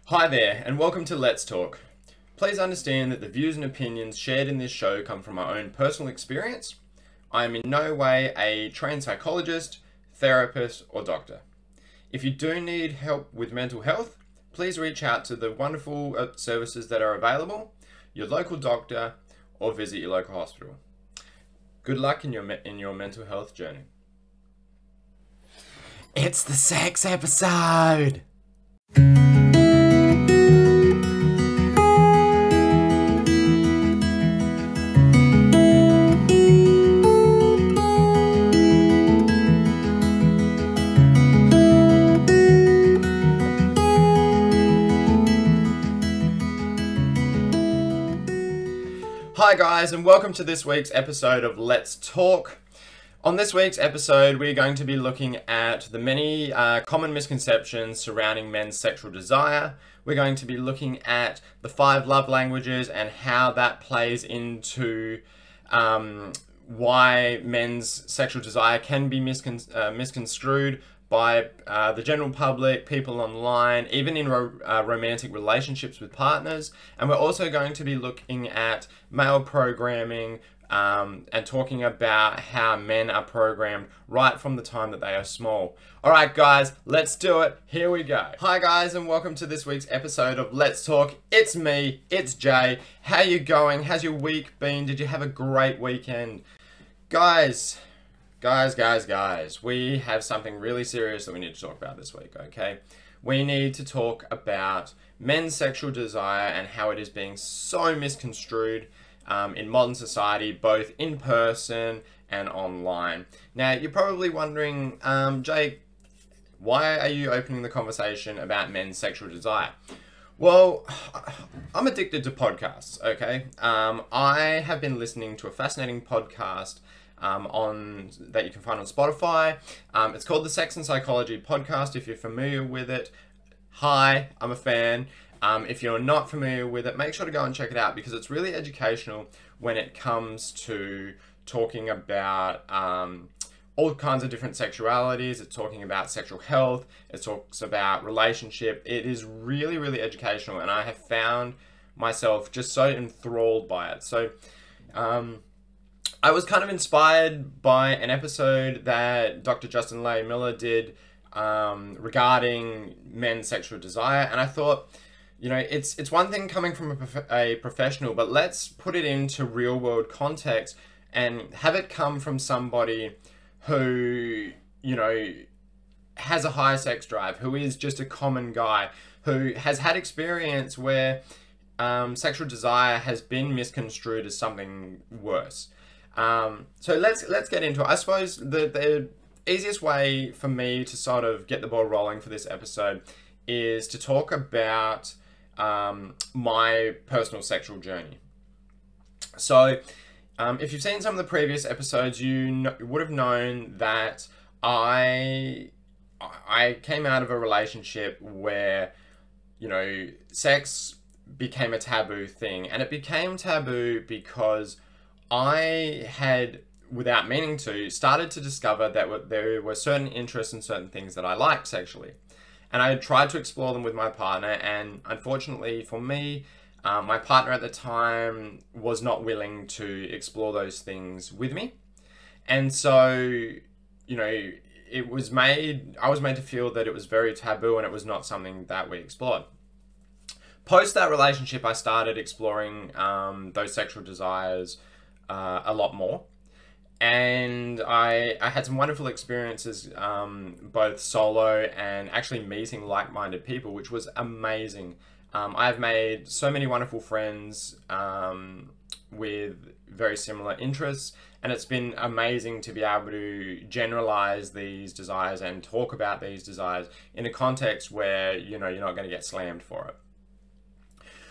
Hi there, and welcome to Let's Talk. Please understand that the views and opinions shared in this show come from my own personal experience. I am in no way a trained psychologist, therapist, or doctor. If you do need help with mental health, please reach out to the wonderful services that are available, your local doctor, or visit your local hospital. Good luck in your mental health journey. It's the sex episode! Hi guys, and welcome to this week's episode of Let's Talk. On this week's episode, we're going to be looking at the many common misconceptions surrounding men's sexual desire. We're going to be looking at the 5 love languages and how that plays into why men's sexual desire can be misconstrued by the general public, people online, even in romantic relationships with partners. And we're also going to be looking at male programming and talking about how men are programmed right from the time that they are small. Alright guys, let's do it. Here we go. Hi guys, and welcome to this week's episode of Let's Talk. It's me, it's Jay. How you going? How's your week been? Did you have a great weekend? Guys, we have something really serious that we need to talk about this week, okay? We need to talk about men's sexual desire and how it is being so misconstrued in modern society, both in person and online. Now, you're probably wondering, Jake, why are you opening the conversation about men's sexual desire? Well, I'm addicted to podcasts, okay? I have been listening to a fascinating podcast that you can find on Spotify. It's called the Sex and Psychology Podcast. If you're familiar with it, hi, I'm a fan. If you're not familiar with it, make sure to go and check it out because it's really educational when it comes to talking about all kinds of different sexualities. It's talking about sexual health. It talks about relationship. It is really, really educational, and I have found myself just so enthralled by it. So, I was kind of inspired by an episode that Dr. Justin Leigh Miller did regarding men's sexual desire, and I thought, you know, it's one thing coming from a professional, but let's put it into real world context and have it come from somebody who, you know, has a high sex drive, who is just a common guy, who has had experience where sexual desire has been misconstrued as something worse. So let's get into it. I suppose the easiest way for me to sort of get the ball rolling for this episode is to talk about my personal sexual journey. So if you've seen some of the previous episodes, you would have known that I came out of a relationship where, you know, sex became a taboo thing, and it became taboo because I had, without meaning to, started to discover that there were certain interests and certain things that I liked sexually. And I had tried to explore them with my partner, and unfortunately for me, my partner at the time was not willing to explore those things with me. And so, you know, I was made to feel that it was very taboo and it was not something that we explored. Post that relationship, I started exploring those sexual desires a lot more, and I had some wonderful experiences both solo and actually meeting like-minded people, which was amazing. I've made so many wonderful friends with very similar interests, and it's been amazing to be able to generalize these desires and talk about these desires in a context where, you know, you're not going to get slammed for it.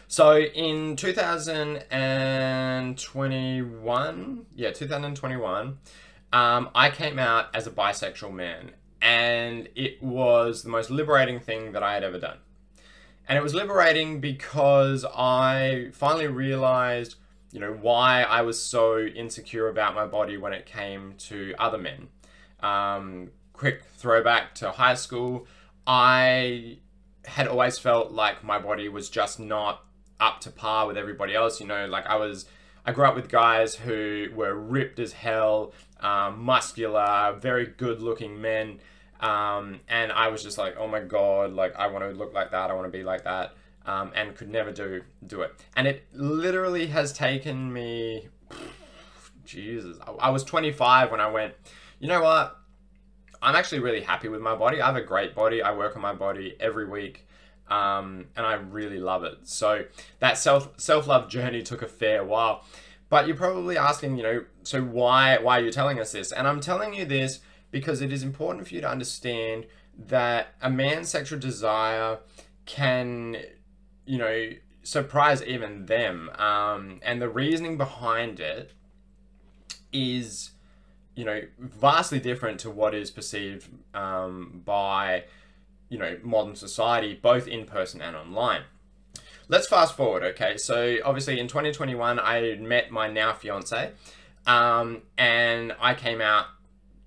So in 2021, I came out as a bisexual man, and it was the most liberating thing that I had ever done. And it was liberating because I finally realized, you know, why I was so insecure about my body when it came to other men. Quick throwback to high school, I had always felt like my body was just not up to par with everybody else. You know, like I grew up with guys who were ripped as hell, muscular, very good looking men. And I was just like, oh my God, like I want to look like that. I want to be like that. And could never do it. And it literally has taken me, Jesus, I was 25 when I went, you know what? I'm actually really happy with my body. I have a great body. I work on my body every week. And I really love it. So that self-love journey took a fair while. But you're probably asking, you know, so why are you telling us this? And I'm telling you this because it is important for you to understand that a man's sexual desire can, you know, surprise even them. And the reasoning behind it is, you know, vastly different to what is perceived by, you know, modern society, both in person and online. Let's fast forward, okay? So obviously in 2021, I met my now fiance, and I came out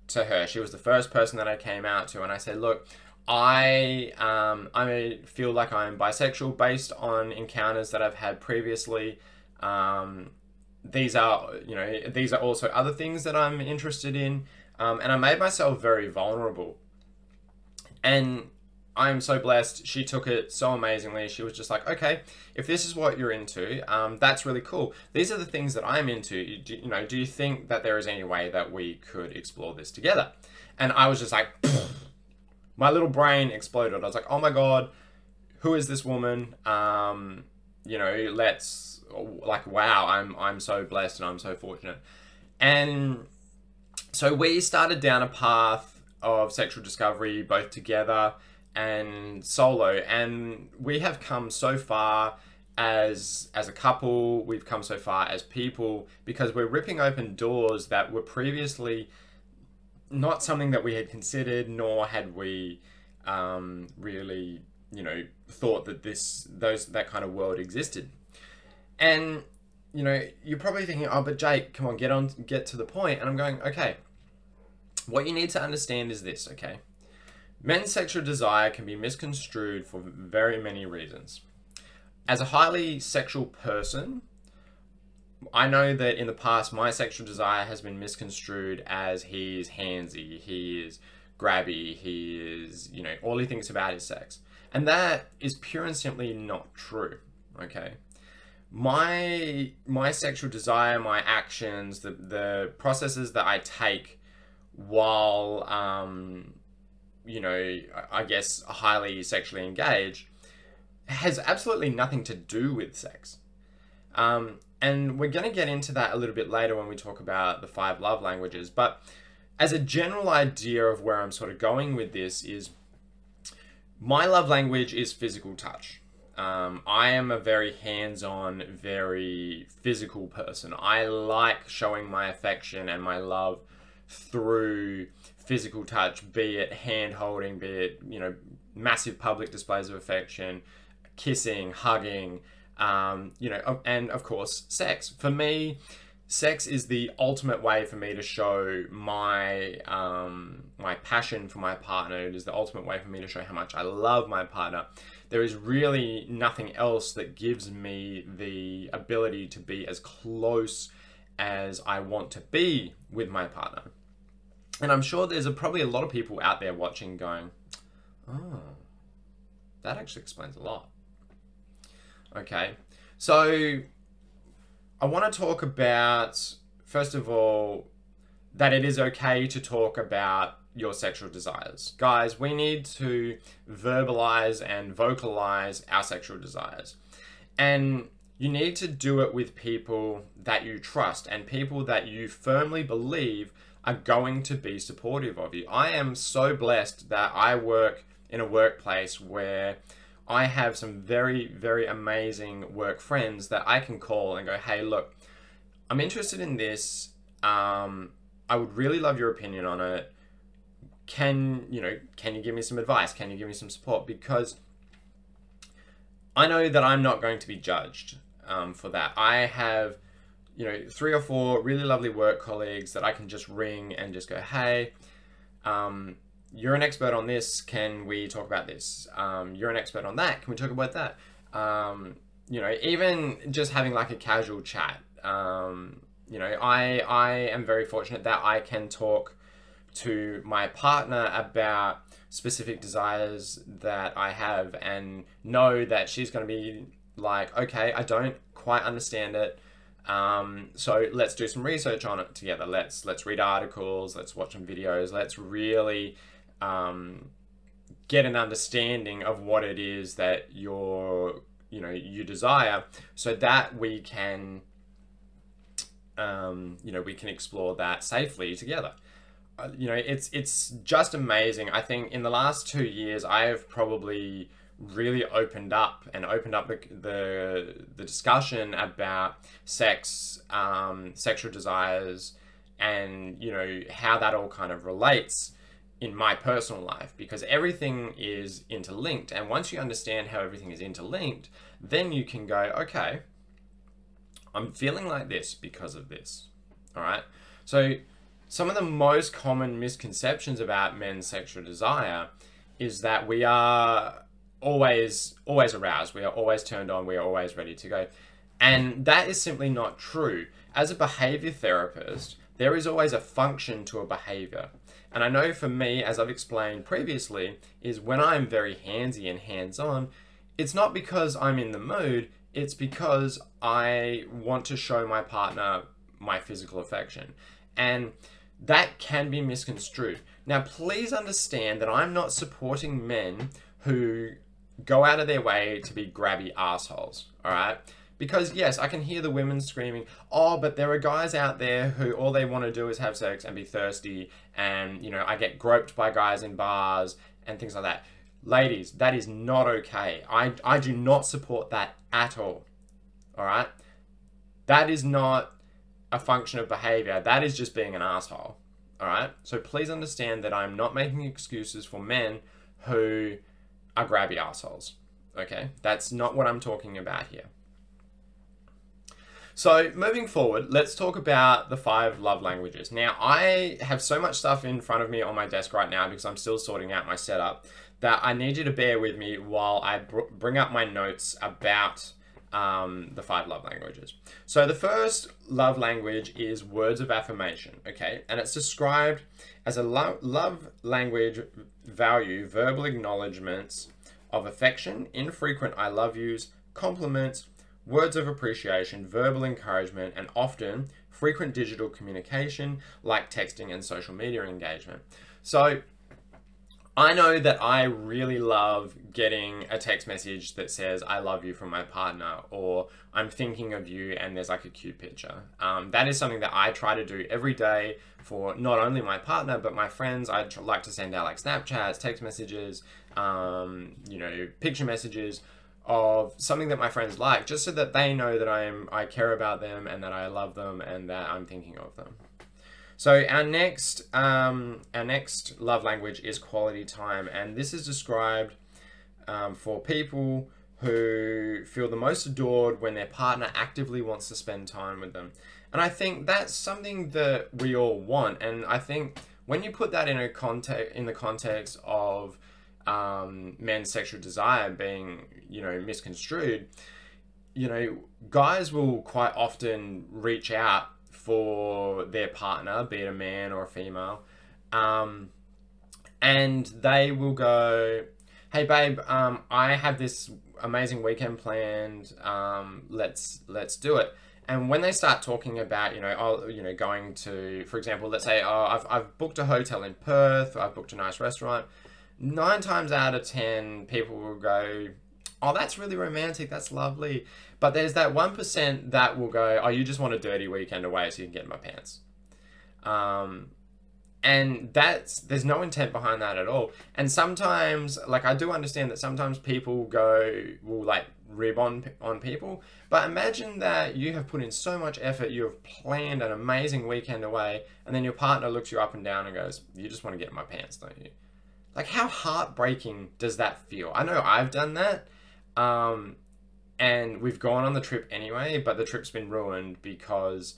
to her. She was the first person that I came out to, and I said, look, I feel like I'm bisexual based on encounters that I've had previously. These are, you know, these are also other things that I'm interested in, and I made myself very vulnerable. And I'm so blessed. She took it so amazingly. She was just like, okay, if this is what you're into, that's really cool. These are the things that I'm into. You know, do you think that there is any way that we could explore this together? And I was just like, my little brain exploded. I was like, oh my God, who is this woman? You know, like, wow, I'm so blessed and I'm so fortunate. And so we started down a path of sexual discovery, both together and solo, and we have come so far as a couple. We've come so far as people because we're ripping open doors that were previously not something that we had considered, nor had we really, you know, thought that that kind of world existed. And, you know, you're probably thinking, oh, but Jake, come on, get to the point. And I'm going, okay, what you need to understand is this, okay? Men's sexual desire can be misconstrued for very many reasons. As a highly sexual person, I know that in the past, my sexual desire has been misconstrued as he's handsy, he is grabby, he is, you know, all he thinks about is sex. And that is pure and simply not true, okay? My sexual desire, my actions, the processes that I take while, you know, I guess highly sexually engaged, has absolutely nothing to do with sex. And we're going to get into that a little bit later when we talk about the 5 love languages. But as a general idea of where I'm sort of going with this is, my love language is physical touch. I am a very hands-on, very physical person. I like showing my affection and my love through physical touch, be it hand holding, be it, you know, massive public displays of affection, kissing, hugging, you know, and of course, sex. For me, sex is the ultimate way for me to show my my passion for my partner. It is the ultimate way for me to show how much I love my partner. There is really nothing else that gives me the ability to be as close as I want to be with my partner. And I'm sure there's probably a lot of people out there watching going, oh, that actually explains a lot. Okay, so I want to talk about, first of all, that it is okay to talk about your sexual desires. Guys, we need to verbalize and vocalize our sexual desires. And you need to do it with people that you trust and people that you firmly believe are going to be supportive of you. I am so blessed that I work in a workplace where I have some very, very amazing work friends that I can call and go, hey, look, I'm interested in this. I would really love your opinion on it. Can you give me some advice? Can you give me some support? Because I know that I'm not going to be judged for that. I have, you know, 3 or 4 really lovely work colleagues that I can just ring and just go, hey, you're an expert on this, can we talk about this? You're an expert on that, can we talk about that? You know, even just having like a casual chat. You know, I am very fortunate that I can talk to my partner about specific desires that I have and know that she's going to be like, okay, I don't quite understand it. So let's do some research on it together. Let's read articles, let's watch some videos, let's really get an understanding of what it is that you desire, so that we can we can explore that safely together. You know, it's just amazing. I think in the last 2 years I have probably really opened up the discussion about sex, sexual desires, and you know how that all kind of relates in my personal life, because everything is interlinked. And once you understand how everything is interlinked, then you can go, okay, I'm feeling like this because of this. All right. So some of the most common misconceptions about men's sexual desire is that we are always aroused, we are always turned on, we are always ready to go. And that is simply not true. As a behavior therapist, there is always a function to a behavior. And I know for me, as I've explained previously, is when I'm very handsy and hands-on, it's not because I'm in the mood, it's because I want to show my partner my physical affection. And that can be misconstrued. Now, please understand that I'm not supporting men who go out of their way to be grabby assholes, all right? Because yes, I can hear the women screaming, oh, but there are guys out there who all they want to do is have sex and be thirsty, and you know, I get groped by guys in bars and things like that. Ladies, that is not okay. I do not support that at all right? That is not a function of behavior. That is just being an asshole, all right? So please understand that I'm not making excuses for men who are grabby assholes, okay? That's not what I'm talking about here. So moving forward, let's talk about the 5 love languages. Now, I have so much stuff in front of me on my desk right now because I'm still sorting out my setup that I need you to bear with me while I bring up my notes about the 5 love languages. So the first love language is words of affirmation, okay? And it's described as a love language value, verbal acknowledgements of affection, infrequent I love yous, compliments, words of appreciation, verbal encouragement, and often frequent digital communication like texting and social media engagement. So I know that I really love getting a text message that says, I love you from my partner, or I'm thinking of you, and there's like a cute picture. That is something that I try to do every day for not only my partner, but my friends. I like to send out like Snapchats, text messages, you know, picture messages of something that my friends like, just so that they know that I care about them and that I love them and that I'm thinking of them. So our next love language is quality time, and this is described for people who feel the most adored when their partner actively wants to spend time with them. And I think that's something that we all want. And I think when you put that in the context of men's sexual desire being, you know, misconstrued, you know, guys will quite often reach out for their partner, be it a man or a female, and they will go, hey babe, I have this amazing weekend planned, let's do it. And when they start talking about, going to, for example, let's say, oh, I've booked a hotel in Perth, I've booked a nice restaurant, 9 times out of 10 people will go, oh, that's really romantic, that's lovely. But there's that 1% that will go, oh, you just want a dirty weekend away so you can get in my pants. And there's no intent behind that at all. And sometimes, like, I do understand that sometimes people will like rib on people. But imagine that you have put in so much effort, you have planned an amazing weekend away, and then your partner looks you up and down and goes, you just want to get in my pants, don't you? Like, how heartbreaking does that feel? I know I've done that. And we've gone on the trip anyway, but the trip's been ruined because,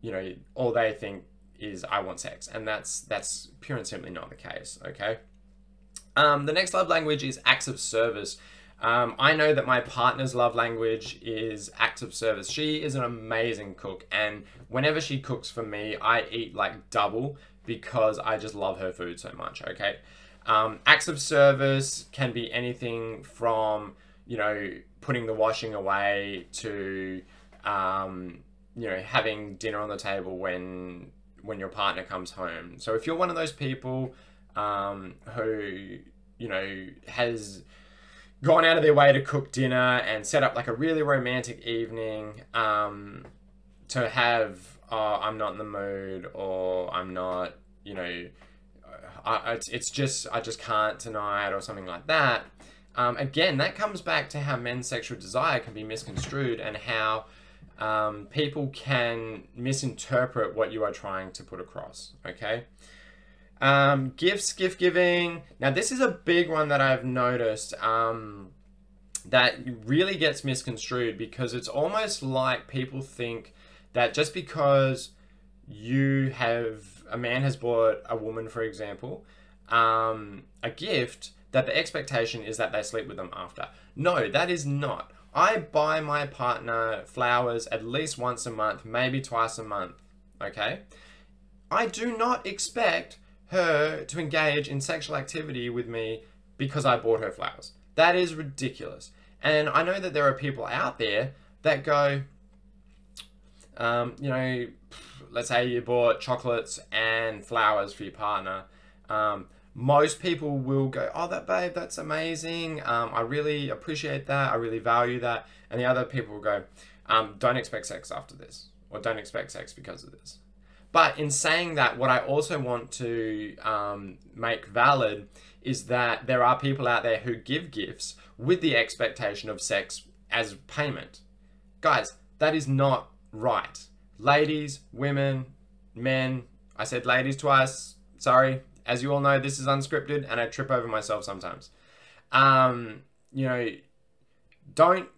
you know, all they think is I want sex, and that's pure and simply not the case. Okay. The next love language is acts of service. I know that my partner's love language is acts of service. She is an amazing cook, and whenever she cooks for me, I eat like double because I just love her food so much. Okay. Acts of service can be anything from, you know, putting the washing away to, you know, having dinner on the table when your partner comes home. So if you're one of those people who, you know, has gone out of their way to cook dinner and set up like a really romantic evening to have, oh, I'm not in the mood, or I'm not, you know, I just can't tonight, or something like that. Again, that comes back to how men's sexual desire can be misconstrued, and how people can misinterpret what you are trying to put across. Okay. Gifts, gift giving. Now, this is a big one that I've noticed that really gets misconstrued, because it's almost like people think that just because a man has bought a woman, for example, a gift, that the expectation is that they sleep with them after. No, that is not. I buy my partner flowers at least once a month, maybe twice a month. Okay? I do not expect her to engage in sexual activity with me because I bought her flowers. That is ridiculous. And I know that there are people out there that go, you know, let's say you bought chocolates and flowers for your partner. Most people will go, oh, that babe, that's amazing. I really appreciate that. I really value that. And the other people will go, don't expect sex after this, or don't expect sex because of this. But in saying that, what I also want to make valid is that there are people out there who give gifts with the expectation of sex as payment. Guys, that is not right. Ladies, women, men, I said ladies twice, sorry. As you all know, this is unscripted and I trip over myself sometimes. You know, don't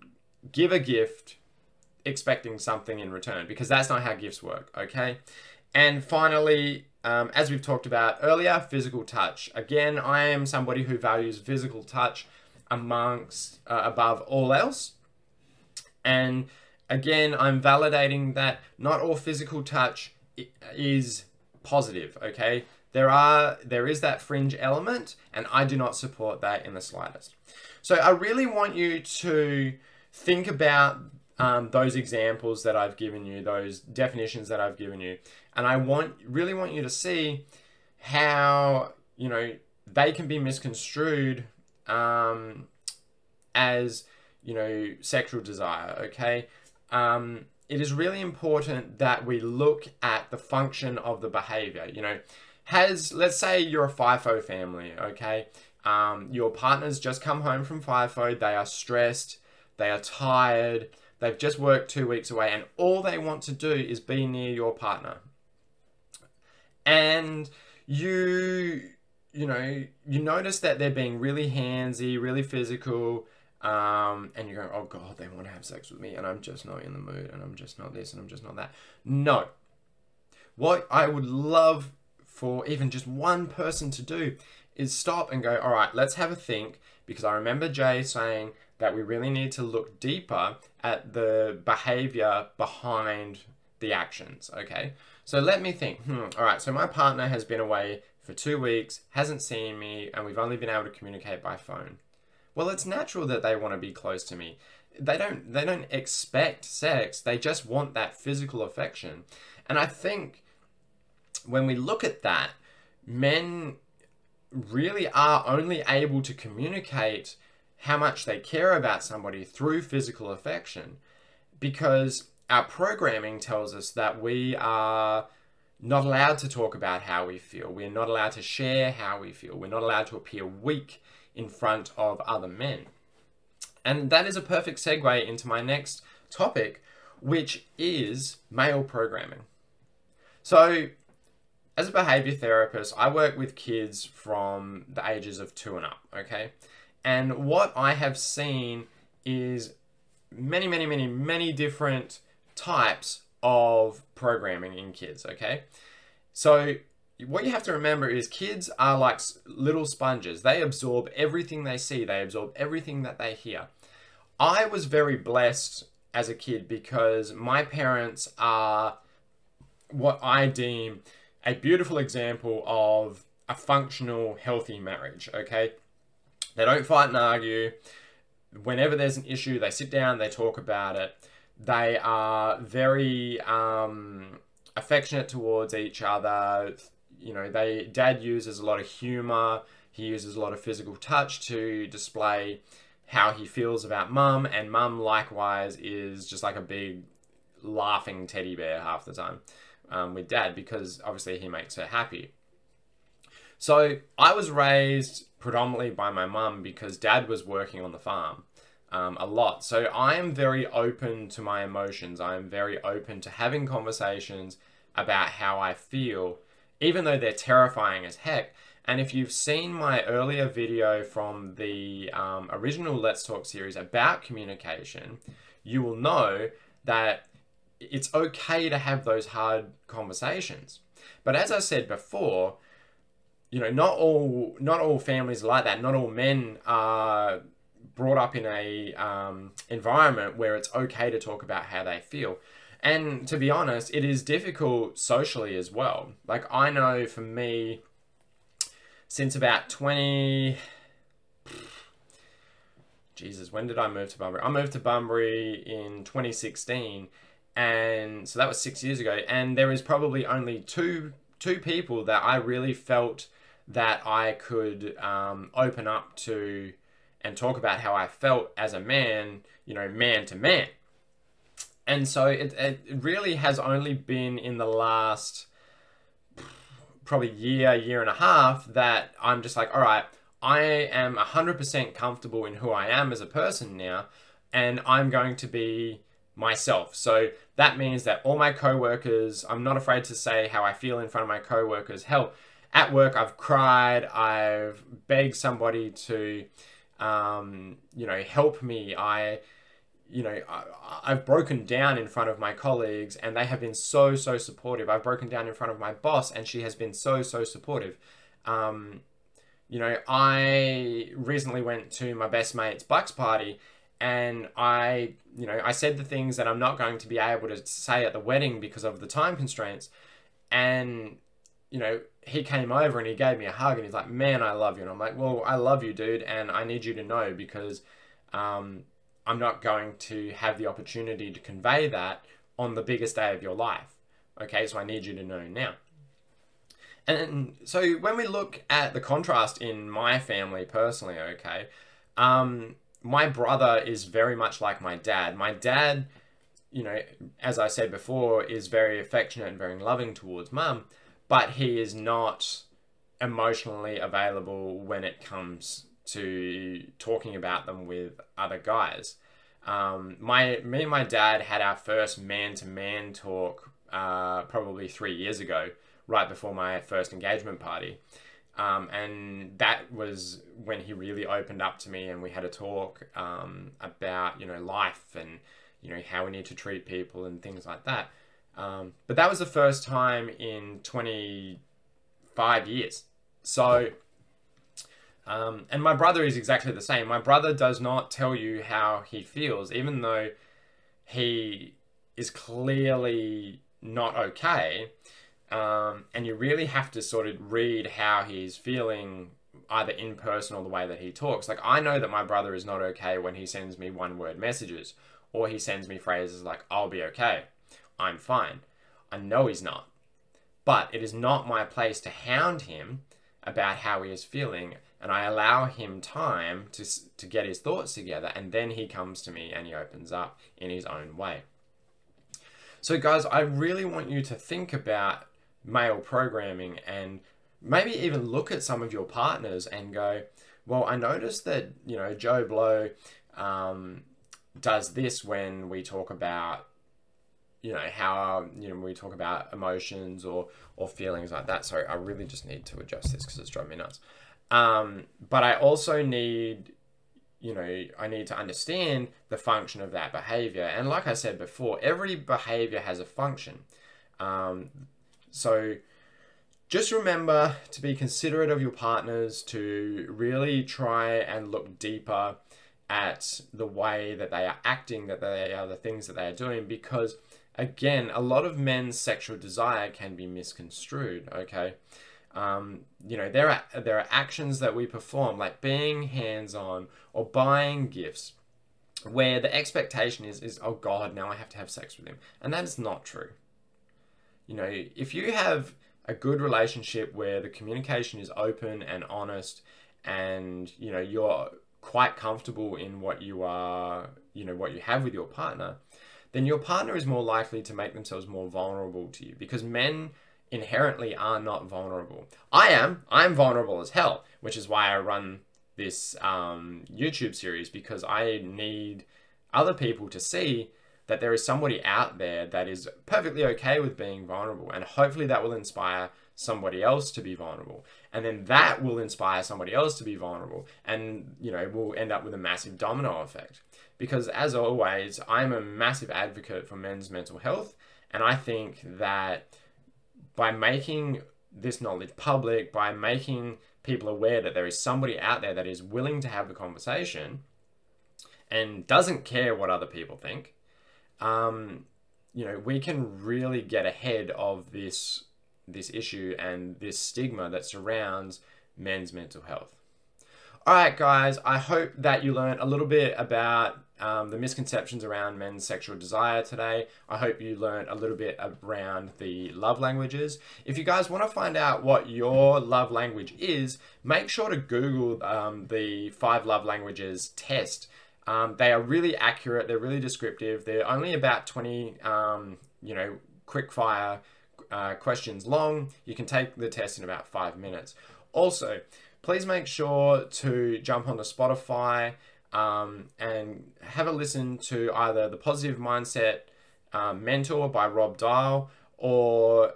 give a gift expecting something in return, because that's not how gifts work, okay? And finally, as we've talked about earlier, physical touch. Again, I am somebody who values physical touch above all else. And again, I'm validating that not all physical touch is positive, okay? There is that fringe element, and I do not support that in the slightest. So I really want you to think about those examples that I've given you, those definitions that I've given you, and I really want you to see how, you know, they can be misconstrued as, you know, sexual desire. Okay. It is really important that we look at the function of the behavior. You know, let's say you're a FIFO family, okay? Your partner's just come home from FIFO, they are stressed, they are tired, they've just worked 2 weeks away, and all they want to do is be near your partner. And you notice that they're being really handsy, really physical, and you're going, oh God, they want to have sex with me, and I'm just not in the mood, and I'm just not this, and I'm just not that. No. What I would love for even just one person to do is stop and go, all right, let's have a think, because I remember Jay saying that we really need to look deeper at the behavior behind the actions, okay? So let me think, all right, so my partner has been away for 2 weeks, hasn't seen me, and we've only been able to communicate by phone. Well, it's natural that they want to be close to me. They don't expect sex, they just want that physical affection. And I think when we look at that, men really are only able to communicate how much they care about somebody through physical affection, because our programming tells us that we are not allowed to talk about how we feel. We're not allowed to share how we feel. We're not allowed to appear weak in front of other men. And that is a perfect segue into my next topic, which is male programming. So, as a behavior therapist, I work with kids from the ages of 2 and up, okay? And what I have seen is many different types of programming in kids, okay? So what you have to remember is kids are like little sponges. They absorb everything they see. They absorb everything that they hear. I was very blessed as a kid because my parents are what I deem a beautiful example of a functional, healthy marriage, okay? They don't fight and argue. Whenever there's an issue, they sit down, they talk about it. They are very affectionate towards each other. You know, Dad uses a lot of humor. He uses a lot of physical touch to display how he feels about Mum, and Mum likewise is just like a big laughing teddy bear half the time with Dad, because obviously he makes her happy. So I was raised predominantly by my mum because Dad was working on the farm a lot. So I am very open to my emotions. I am very open to having conversations about how I feel, even though they're terrifying as heck. And if you've seen my earlier video from the original Let's Talk series about communication, you will know that it's okay to have those hard conversations. But as I said before, you know, not all families are like that. Not all men are brought up in a environment where it's okay to talk about how they feel. And to be honest, it is difficult socially as well. Like, I know for me, since about Jesus, when did I move to Bunbury? I moved to Bunbury in 2016, and so that was 6 years ago. And there is probably only two people that I really felt that I could open up to and talk about how I felt as a man, you know, man to man. And so it really has only been in the last probably year and a half that I'm just like, all right, I am 100% comfortable in who I am as a person now, and I'm going to be myself. So that means that all my co-workers, I'm not afraid to say how I feel in front of my co-workers. Hell, at work, I've cried, I've begged somebody to, you know, help me. I've broken down in front of my colleagues, and they have been so supportive. I've broken down in front of my boss, and she has been so supportive. You know, I recently went to my best mate's Bucks party, and I said the things that I'm not going to be able to say at the wedding because of the time constraints. And, you know, he came over and he gave me a hug, and he's like, man, I love you. And I'm like, well, I love you, dude. And I need you to know, because, I'm not going to have the opportunity to convey that on the biggest day of your life. Okay, so I need you to know now. And so when we look at the contrast in my family personally, okay, my brother is very much like my dad. My dad, you know, as I said before, is very affectionate and very loving towards Mum, but he is not emotionally available when it comes to talking about them with other guys. Me and my dad had our first man-to-man talk probably 3 years ago, right before my first engagement party. And that was when he really opened up to me, and we had a talk about, you know, life and, you know, how we need to treat people and things like that. But that was the first time in 25 years. So, and my brother is exactly the same. My brother does not tell you how he feels, even though he is clearly not okay. And you really have to sort of read how he's feeling, either in person or the way that he talks. Like, I know that my brother is not okay when he sends me one-word messages, or he sends me phrases like, I'll be okay, I'm fine. I know he's not. But it is not my place to hound him about how he is feeling, and I allow him time to get his thoughts together, and then he comes to me and he opens up in his own way. So guys, I really want you to think about male programming, and maybe even look at some of your partners and go, well, I noticed that, you know, Joe Blow does this when we talk about, you know, how, you know, we talk about emotions or feelings like that. Sorry, I really just need to adjust this because it's driving me nuts. But I also need, you know, I need to understand the function of that behavior. And like I said before, every behavior has a function. So just remember to be considerate of your partners, to really try and look deeper at the way that they are acting, that they are the things that they are doing, because again, a lot of men's sexual desire can be misconstrued, okay? You know, there are actions that we perform, like being hands-on or buying gifts, where the expectation is, oh God, now I have to have sex with him. And that is not true. You know, if you have a good relationship where the communication is open and honest, and, you know, you're quite comfortable in what you are, you know, what you have with your partner, then your partner is more likely to make themselves more vulnerable to you, because men inherently are not vulnerable. I'm vulnerable as hell, which is why I run this YouTube series, because I need other people to see that there is somebody out there that is perfectly okay with being vulnerable, and hopefully that will inspire somebody else to be vulnerable, and then that will inspire somebody else to be vulnerable, and, you know, we'll end up with a massive domino effect. Because as always, I'm a massive advocate for men's mental health, and I think that by making this knowledge public, by making people aware that there is somebody out there that is willing to have the conversation and doesn't care what other people think, you know, we can really get ahead of this issue and this stigma that surrounds men's mental health. All right, guys, I hope that you learned a little bit about the misconceptions around men's sexual desire today. I hope you learned a little bit around the love languages. If you guys want to find out what your love language is, make sure to Google the 5 love languages test. They are really accurate. They're really descriptive. They're only about 20, you know, quick fire questions long. You can take the test in about 5 minutes. Also, please make sure to jump onto Spotify and have a listen to either the Positive Mindset Mentor by Rob Dial, or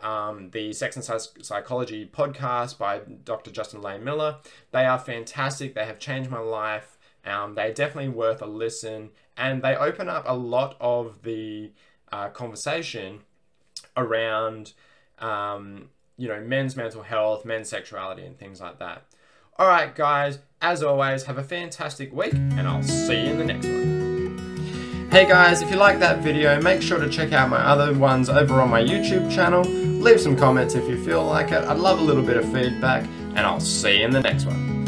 the Sex and Psychology podcast by Dr. Justin Leigh Miller. They are fantastic. They have changed my life. They're definitely worth a listen, and they open up a lot of the conversation around you know, men's mental health, men's sexuality, and things like that. All right, guys, as always, have a fantastic week, and I'll see you in the next one. Hey guys, if you like that video, make sure to check out my other ones over on my YouTube channel. Leave some comments if you feel like it. I'd love a little bit of feedback, and I'll see you in the next one.